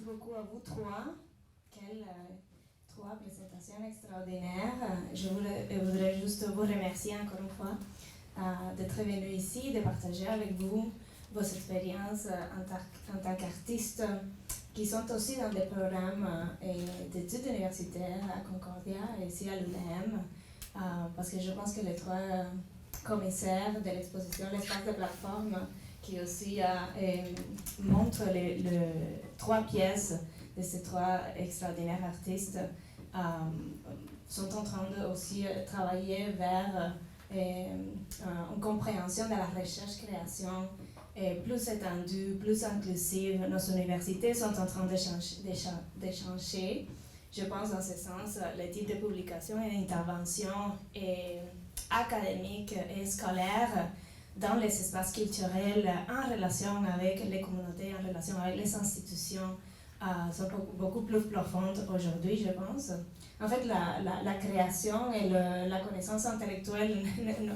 beaucoup à vous trois. Quelle trois présentations extraordinaires. Je voudrais juste vous remercier encore une fois d'être venu ici, de partager avec vous vos expériences en tant qu'artistes qui sont aussi dans des programmes d'études universitaires à Concordia et ici à l'ULM, parce que je pense que les trois commissaires de l'exposition L'espace de plateforme, qui aussi montre les trois pièces de ces trois extraordinaires artistes, sont en train de aussi travailler vers une compréhension de la recherche-création plus étendue, plus inclusive. Nos universités sont en train d'échanger, je pense dans ce sens, les types de publications et d'interventions académiques et scolaires dans les espaces culturels en relation avec les communautés, en relation avec les institutions, sont beaucoup plus profondes aujourd'hui, je pense. En fait, la création et la connaissance intellectuelle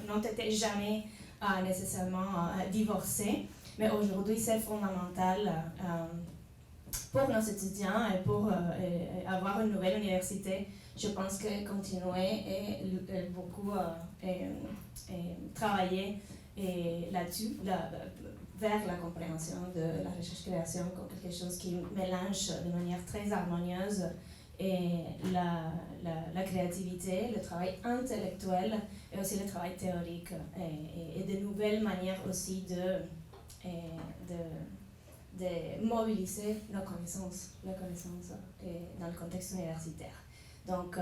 n'ont été jamais nécessairement divorcées, mais aujourd'hui c'est fondamental pour nos étudiants et pour avoir une nouvelle université. Je pense que continuer et beaucoup travailler là-dessus, vers la compréhension de la recherche-création comme quelque chose qui mélange de manière très harmonieuse et la créativité, le travail intellectuel et aussi le travail théorique et de nouvelles manières aussi de mobiliser nos connaissances dans le contexte universitaire. Donc,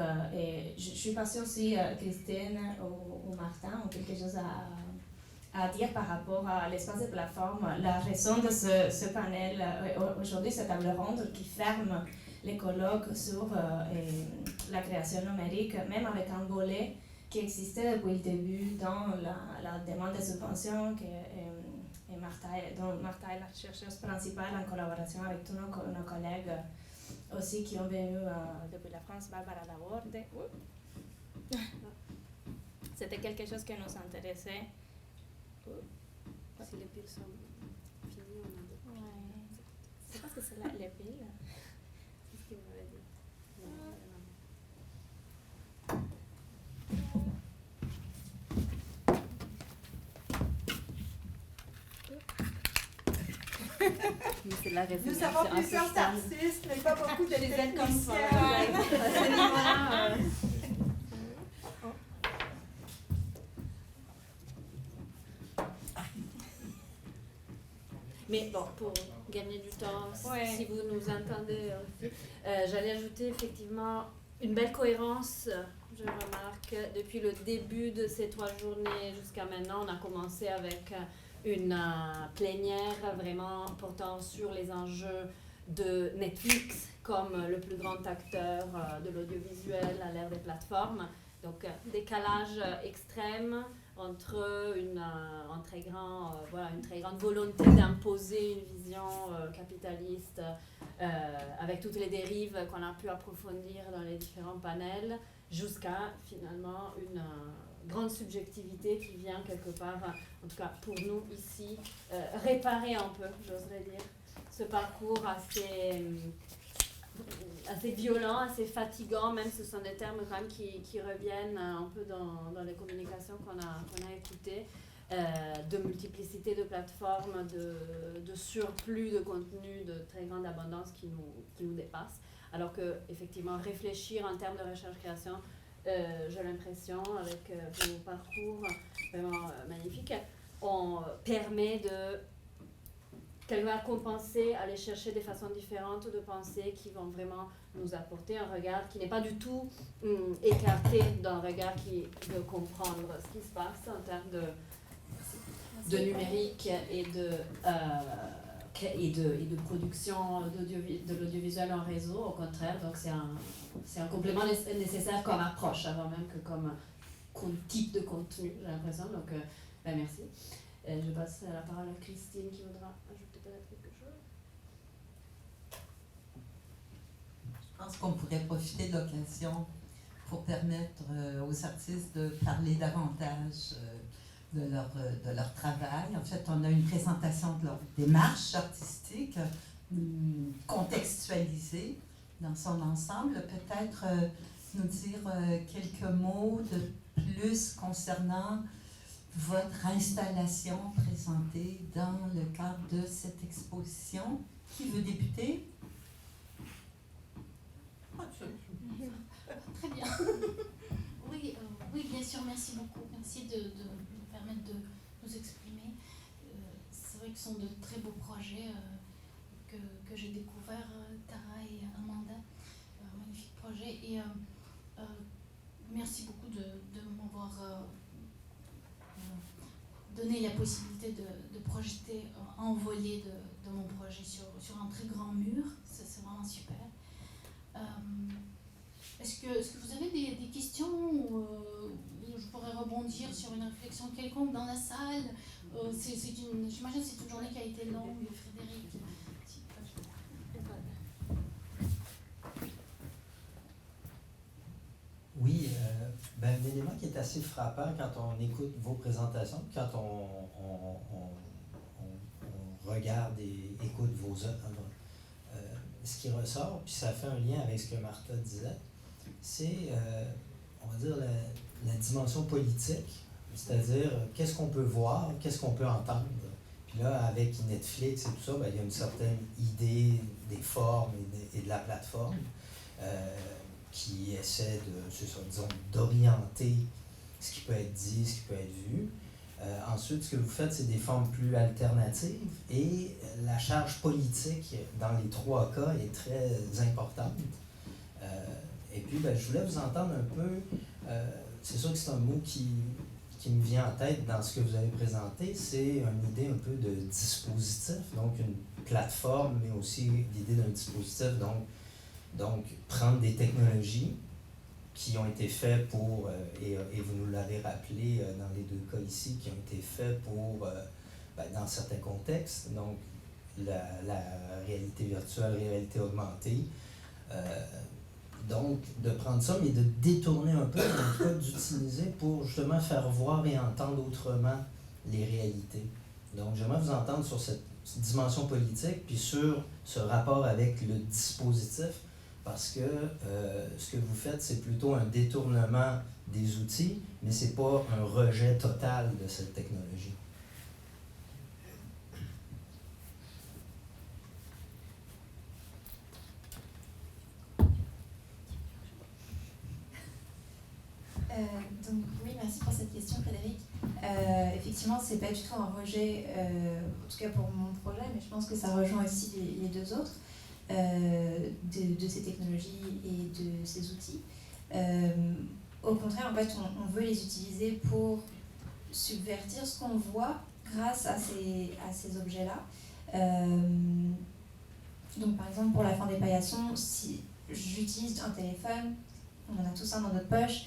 je suis passée aussi, Christine ou Martin, ont quelque chose à dire par rapport à l'espace de plateforme. La raison de ce panel, aujourd'hui, cette table ronde qui ferme les colloques sur la création numérique, même avec un volet qui existait depuis le début dans la demande de subventions, dont Martha est la chercheuse principale en collaboration avec tous nos collègues aussi qui ont venu depuis la France, Barbara Laborde. C'était quelque chose qui nous intéressait. Si les piles sont finies, on a d'autres. Ouais. Je pense que c'est les piles. C'est ce qu'il m'avait dit. C'est la Nous avons plusieurs artistes, mais pas beaucoup de techniciens. Mais bon, pour gagner du temps, si vous nous entendez, j'allais ajouter effectivement une belle cohérence, je remarque, depuis le début de ces 3 journées jusqu'à maintenant. On a commencé avec une plénière vraiment portant sur les enjeux de Netflix comme le plus grand acteur de l'audiovisuel à l'ère des plateformes. Donc, décalage extrême entre une très grande volonté d'imposer une vision capitaliste avec toutes les dérives qu'on a pu approfondir dans les différents panels, jusqu'à finalement une grande subjectivité qui vient quelque part, en tout cas pour nous ici, réparer un peu, j'oserais dire, ce parcours assez violent, assez fatigant, même ce sont des termes quand même qui reviennent un peu dans les communications qu'on a écoutées, de multiplicité de plateformes, de surplus de contenu, de très grande abondance qui nous dépasse. Alors que effectivement réfléchir en termes de recherche-création, j'ai l'impression, avec vos parcours vraiment magnifiques, on permet de quelque part compenser, aller chercher des façons différentes de penser qui vont vraiment nous apporter un regard qui n'est pas du tout écarté d'un regard qui veut comprendre ce qui se passe en termes de numérique et de production de l'audiovisuel en réseau. Au contraire, donc c'est un complément nécessaire comme approche, avant même que comme type de contenu, j'ai l'impression. Donc, merci. Je passe la parole à Christine qui voudra ajouter peut-être quelque chose. Je pense qu'on pourrait profiter de l'occasion pour permettre aux artistes de parler davantage de leur travail. En fait, on a une présentation de leur démarche artistique, contextualiser dans son ensemble. Peut-être nous dire quelques mots de plus concernant votre installation présentée dans le cadre de cette exposition. Qui veut débuter? Très bien. Oui, bien sûr, merci beaucoup. Merci de nous permettre de nous exprimer. C'est vrai que ce sont de très beaux projets que j'ai découverts, Tara et Amanda. Magnifique projet. Et merci beaucoup de m'avoir donné la possibilité de projeter, envoyer de mon projet sur un très grand mur. C'est vraiment super. Est-ce que vous avez des questions où je pourrais rebondir sur une réflexion quelconque dans la salle? J'imagine que c'est une journée qui a été longue, Frédéric. Oui, un élément qui est assez frappant quand on écoute vos présentations, quand on regarde et écoute vos œuvres, ce qui ressort, puis ça fait un lien avec ce que Martha disait, c'est, on va dire, la dimension politique, c'est-à-dire qu'est-ce qu'on peut voir, qu'est-ce qu'on peut entendre. Puis là, avec Netflix et tout ça, il y a une certaine idée des formes et de la plateforme qui essaie d'orienter ce qui peut être dit, ce qui peut être vu. Ensuite, ce que vous faites, c'est des formes plus alternatives et la charge politique dans les trois cas est très importante. Et puis, je voulais vous entendre un peu, c'est sûr que c'est un mot qui me vient en tête dans ce que vous avez présenté, c'est une idée un peu de dispositif, donc une plateforme, mais aussi l'idée d'un dispositif, donc prendre des technologies qui ont été faites pour, et vous nous l'avez rappelé dans les deux cas ici, qui ont été faites pour, dans certains contextes, donc la réalité virtuelle, réalité augmentée, donc de prendre ça, mais de détourner un peu, en tout cas d'utiliser pour justement faire voir et entendre autrement les réalités. Donc j'aimerais vous entendre sur cette dimension politique, puis sur ce rapport avec le dispositif, parce que ce que vous faites, c'est plutôt un détournement des outils, mais ce n'est pas un rejet total de cette technologie. Donc oui, merci pour cette question, Frédéric. Effectivement, c'est pas du tout un rejet, en tout cas pour mon projet, mais je pense que ça rejoint aussi les deux autres, de ces technologies et de ces outils. Au contraire, en fait, on veut les utiliser pour subvertir ce qu'on voit grâce à ces objets-là. Donc par exemple, pour la fin des paillassons, si j'utilise un téléphone, on en a tous un dans notre poche,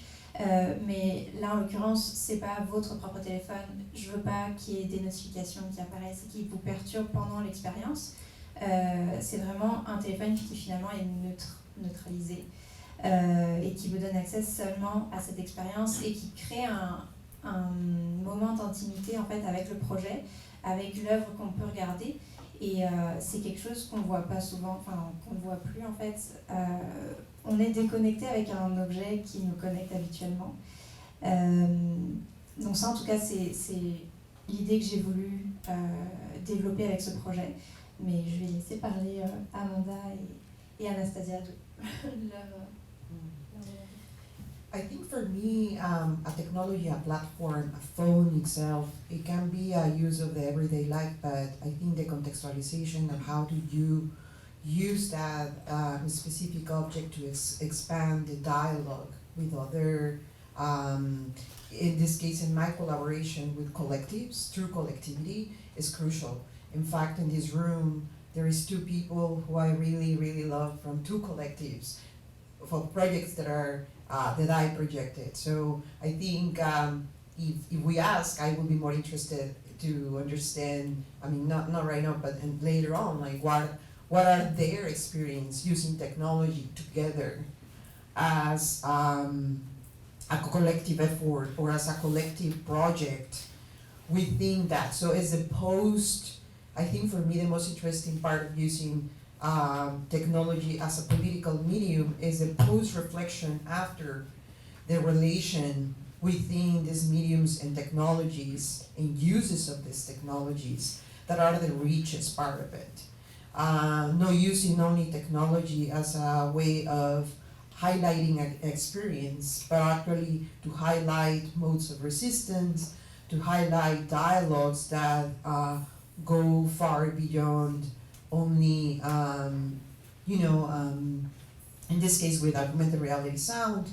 mais là en l'occurrence c'est pas votre propre téléphone, je veux pas qu'il y ait des notifications qui apparaissent et qui vous perturbent pendant l'expérience. C'est vraiment un téléphone qui finalement est neutralisé et qui vous donne accès seulement à cette expérience et qui crée un moment d'intimité en fait avec le projet, avec l'œuvre qu'on peut regarder. Et c'est quelque chose qu'on voit pas souvent, enfin qu'on ne voit plus en fait. On est déconnecté avec un objet qui nous connecte habituellement. Donc ça en tout cas c'est l'idée que j'ai voulu développer avec ce projet. Mais je vais laisser parler Amanda et Anastasia de leur... I think for me, a technology, a platform, a phone itself, it can be a use of the everyday life, but I think the contextualization of how do you use that specific object to expand the dialogue with other, in this case, in my collaboration with collectives, through collectivity, is crucial. In fact, in this room, there is two people who I really, really love from two collectives for projects that are that I projected. So I think if we ask, I would be more interested to understand. I mean, not right now, but later on, like what are their experience using technology together as a collective effort or as a collective project within that. So as opposed, I think for me the most interesting part of using technology as a political medium is a post-reflection after the relation within these mediums and technologies and uses of these technologies that are the richest part of it. Not using only technology as a way of highlighting an experience, but actually to highlight modes of resistance, to highlight dialogues that go far beyond only, in this case with augmented reality sound,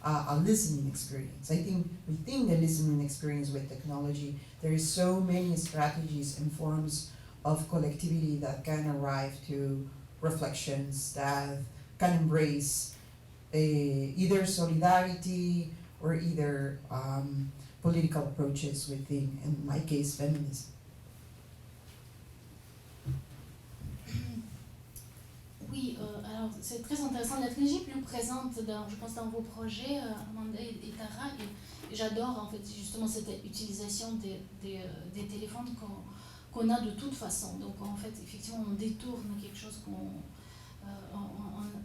a listening experience. I think within the listening experience with technology, there is so many strategies and forms of collectivity that can arrive to reflections that can embrace either solidarity or either political approaches within, in my case, feminism. Oui, alors c'est très intéressant. La technologie est plus présente, je pense, dans vos projets, Amanda et Tara, et j'adore en fait justement cette utilisation des téléphones qu'on a de toute façon. Donc en fait, effectivement, on détourne quelque chose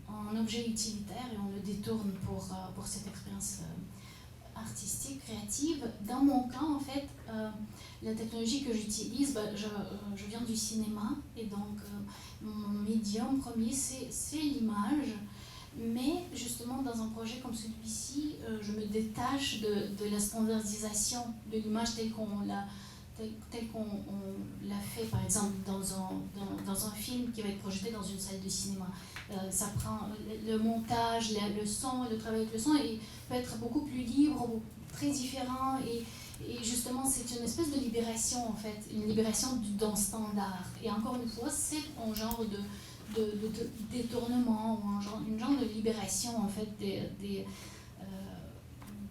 en objet utilitaire et on le détourne pour cette expérience artistique, créative. Dans mon cas, en fait, la technologie que j'utilise, je viens du cinéma et donc mon médium premier, c'est l'image. Mais justement, dans un projet comme celui-ci, je me détache de la standardisation de l'image telle qu'on l'a fait, par exemple, dans un film qui va être projeté dans une salle de cinéma. Ça prend le montage, le son, le travail avec le son, et peut être beaucoup plus libre, très différent, et justement, c'est une espèce de libération, en fait, une libération d'un standard. Et encore une fois, c'est un genre de détournement, ou une genre de libération, en fait,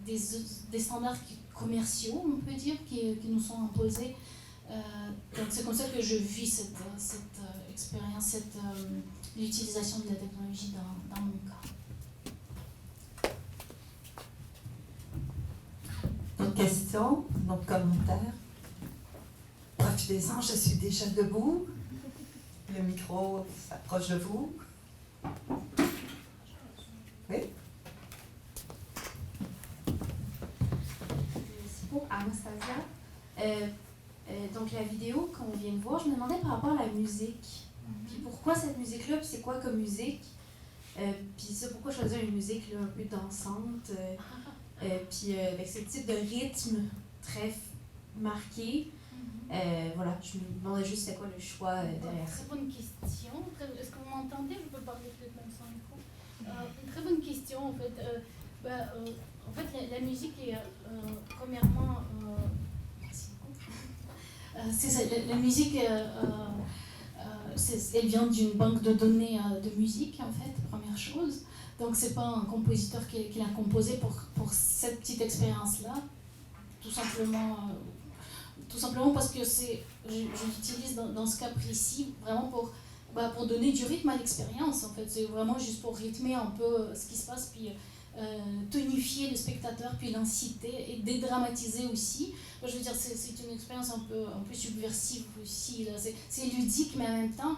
des standards commerciaux, on peut dire, qui nous sont imposés. Donc c'est comme ça que je vis cette expérience, l'utilisation de la technologie dans mon cas. D'autres questions, d'autres commentaires? Profitez-en, je suis déjà debout. Le micro s'approche de vous. Oui? C'est pour Anastasia. Donc la vidéo qu'on vient de voir, je me demandais par rapport à la musique. Puis pourquoi cette musique-là, puis c'est quoi comme musique? Puis ça, pourquoi choisir une musique là, un peu dansante? Puis avec ce type de rythme très marqué. Voilà, je me demandais juste c'était quoi le choix derrière ça. Très bonne question. Est-ce que vous m'entendez? Je peux parler peut-être même sans micro. Une très bonne question en fait. En fait, la musique est premièrement... merci beaucoup. C'est ça, la musique, elle vient d'une banque de données de musique en fait, première chose. Donc c'est pas un compositeur qui l'a composé pour cette petite expérience-là. Tout simplement parce que je l'utilise dans ce cas précis vraiment pour donner du rythme à l'expérience en fait. C'est vraiment juste pour rythmer un peu ce qui se passe, puis tonifier le spectateur, puis l'inciter et dédramatiser aussi. Je veux dire, c'est une expérience un peu subversive aussi. Là. C'est ludique, mais en même temps,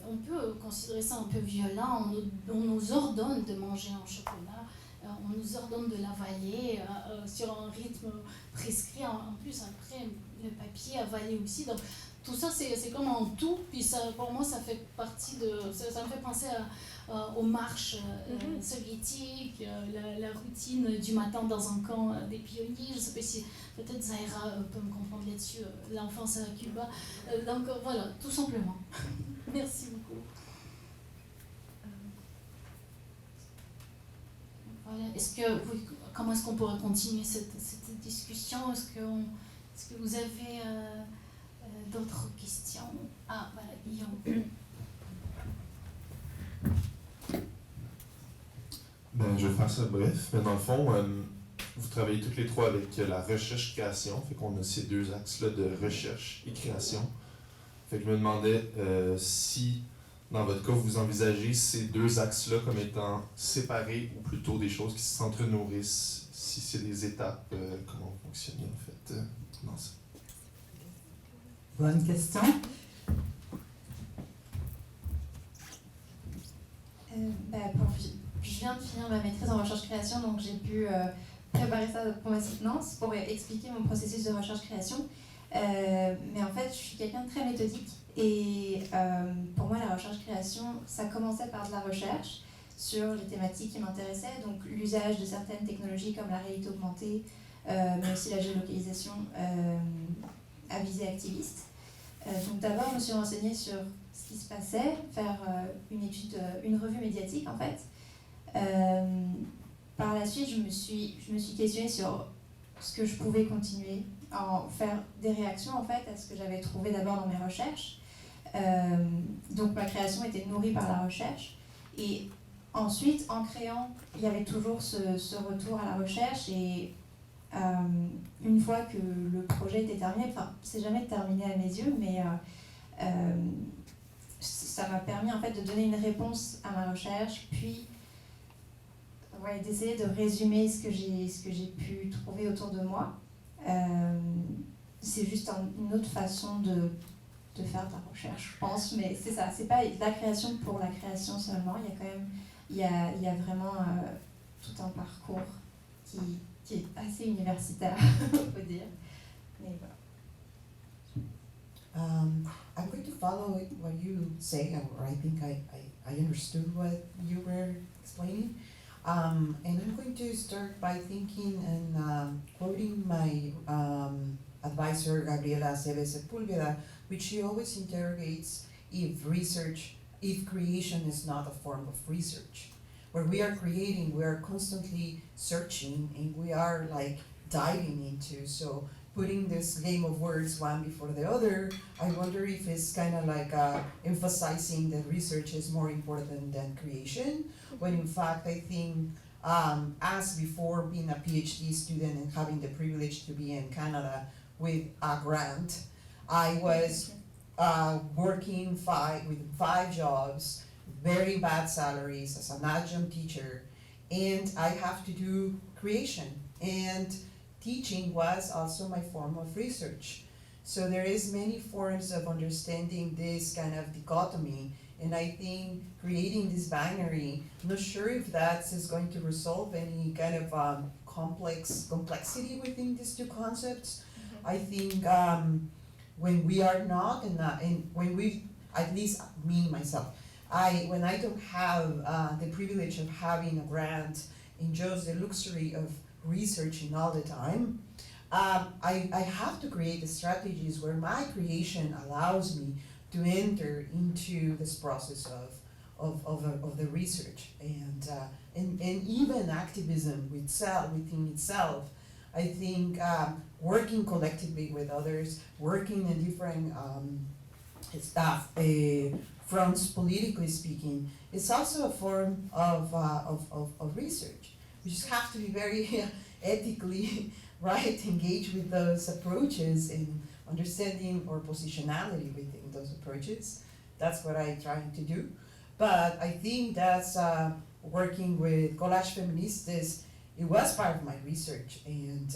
on peut considérer ça un peu violent. On nous ordonne de manger un chocolat, on nous ordonne de l'avaler sur un rythme prescrit. En plus, après, le papier avalé aussi. Donc, tout ça, c'est comme un tout. Puis ça, pour moi, ça fait partie ça me fait penser aux marches soviétiques, la routine du matin dans un camp des pionniers. Je ne sais pas si peut-être Zahira peut me comprendre là-dessus, l'enfance à Cuba. Donc voilà, tout simplement. Merci beaucoup. Voilà. Comment est-ce qu'on pourrait continuer cette discussion? Est-ce que vous avez d'autres questions? Ah, voilà, Guillaume. Je vais faire ça bref, mais dans le fond, vous travaillez toutes les trois avec la recherche-création, fait qu'on a ces deux axes-là de recherche et création. Fait que je me demandais si, dans votre cas, vous envisagez ces deux axes-là comme étant séparés ou plutôt des choses qui s'entre-nourrissent, si c'est des étapes, comment vous fonctionnez en fait dans ça. Bonne question. viens de finir ma maîtrise en recherche-création, donc j'ai pu préparer ça pour ma soutenance, pour expliquer mon processus de recherche-création. Mais en fait, je suis quelqu'un de très méthodique. Et pour moi, la recherche-création, ça commençait par de la recherche sur les thématiques qui m'intéressaient, donc l'usage de certaines technologies comme la réalité augmentée, mais aussi la géolocalisation à visée activiste. Donc d'abord, je me suis renseignée sur ce qui se passait, faire une revue médiatique en fait. Par la suite, je me suis questionnée sur ce que je pouvais continuer, faire des réactions en fait à ce que j'avais trouvé d'abord dans mes recherches. Donc ma création était nourrie par la recherche. Et ensuite, en créant, il y avait toujours ce retour à la recherche. Et une fois que le projet était terminé, enfin, c'est jamais terminé à mes yeux, mais ça m'a permis en fait de donner une réponse à ma recherche, puis d'essayer de résumer ce que j'ai pu trouver autour de moi. C'est juste une autre façon de faire de la recherche, je pense, mais c'est ça, c'est pas de la création pour la création seulement, il y a quand même, il y a vraiment tout un parcours qui est assez universitaire, on peut dire. Mais voilà. I'm going to follow what you say, or I think I understood what you were explaining. And I'm going to start by thinking and quoting my advisor, Gabriela Aceves Sepulveda, which she always interrogates if creation is not a form of research. Where we are creating, we are constantly searching, and we are like diving into. So putting this game of words one before the other, I wonder if it's kind of like emphasizing that research is more important than creation, when in fact I think, as before being a PhD student and having the privilege to be in Canada with a grant, I was working with 5 jobs, very bad salaries as an adjunct teacher, and I have to do creation. And teaching was also my form of research. So there is many forms of understanding this kind of dichotomy, and I think creating this binary, I'm not sure if that is going to resolve any kind of complexity within these two concepts. Mm-hmm. I think when we are not, and when we, at least me, myself, when I don't have the privilege of having a grant and just the luxury of researching all the time, I have to create the strategies where my creation allows me to enter into this process of the research and even activism within itself. I think working collectively with others, working in different fronts, politically speaking, is also a form of research. We just have to be very ethically engaged with those approaches and understanding our positionality within those approaches. That's what I'm trying to do. But I think that's working with Collage Feministas, it was part of my research, and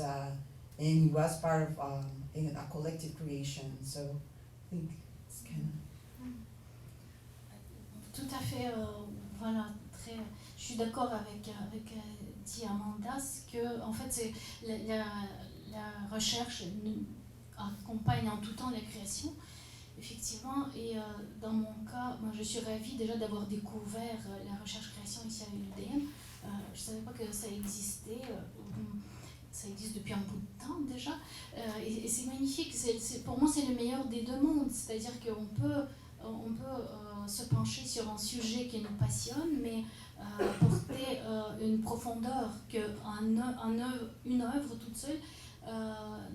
it was part of a collective creation. So I think it's kind of... Tout à fait, voilà, très... Je suis d'accord avec dit Amanda, que en fait c'est la recherche accompagne en tout temps la création, effectivement, et dans mon cas, moi je suis ravie déjà d'avoir découvert la recherche-création ici à l'UDM. Je ne savais pas que ça existait, ça existe depuis un bout de temps déjà, et c'est magnifique, pour moi c'est le meilleur des deux mondes, c'est-à-dire qu'on peut se pencher sur un sujet qui nous passionne, mais porter une profondeur qu'une œuvre toute seule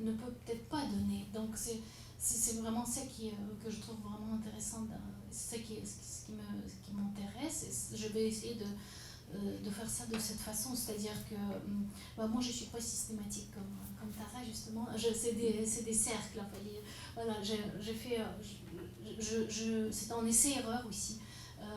ne peut peut-être pas donner. Donc c'est vraiment ça que je trouve vraiment intéressant, c'est ce qui m'intéresse, et je vais essayer de faire ça de cette façon, c'est-à-dire que moi je ne suis pas systématique comme Tara justement, c'est des cercles, voilà, j'ai fait, c'est un essai-erreur aussi.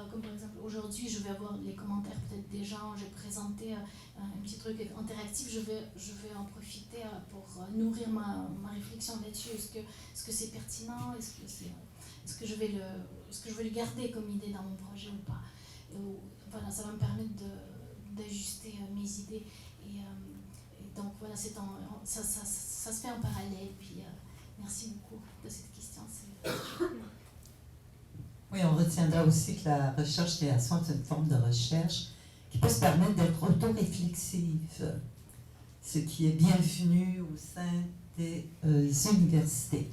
Comme par exemple aujourd'hui je vais avoir les commentaires peut-être des gens, j'ai présenté un petit truc interactif, je vais en profiter pour nourrir ma réflexion là-dessus. Est-ce que c'est pertinent, est-ce que je vais le garder comme idée dans mon projet ou pas. Voilà, ça va me permettre d'ajuster mes idées. Et donc voilà, ça se fait en parallèle. Puis merci beaucoup de cette question. Oui, on retiendra aussi que la recherche-création est une forme de recherche qui peut se permettre d'être auto-réflexive, ce qui est bienvenu au sein des universités.